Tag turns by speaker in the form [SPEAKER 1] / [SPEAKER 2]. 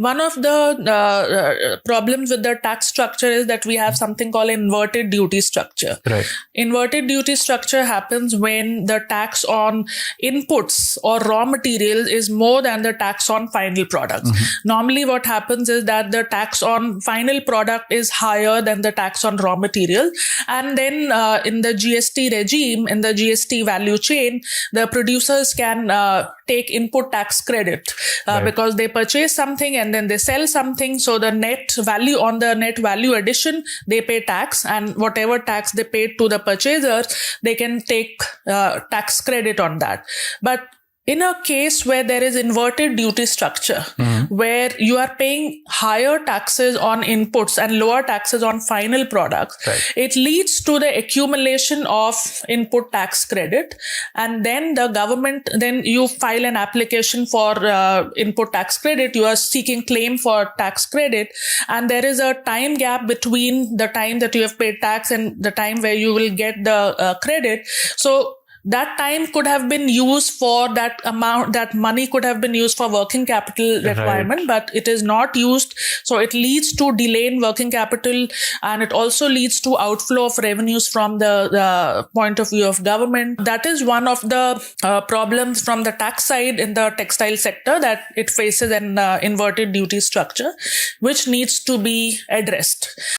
[SPEAKER 1] one of the problems with the tax structure is that we have something called inverted duty structure.
[SPEAKER 2] Right.
[SPEAKER 1] Inverted duty structure happens when the tax on inputs or raw materials is more than the tax on final products. Normally what happens is that the tax on final product is higher than the tax on raw material. And then in the GST regime, in the GST value chain, the producers can take input tax credit because they purchase something and then they sell something. So the net value on the net value addition, they pay tax, and whatever tax they paid to the purchaser, they can take tax credit on that. But in a case where there is inverted duty structure, where you are paying higher taxes on inputs and lower taxes on final products, it leads to the accumulation of input tax credit. And then the government, then you file an application for input tax credit. You are seeking claim for tax credit. And there is a time gap between the time that you have paid tax and the time where you will get the credit. So that time could have been used for that amount, that money could have been used for working capital requirement, but it is not used. So it leads to delay in working capital, and it also leads to outflow of revenues from the point of view of government. That is one of the problems from the tax side in the textile sector, that it faces an inverted duty structure, which needs to be addressed.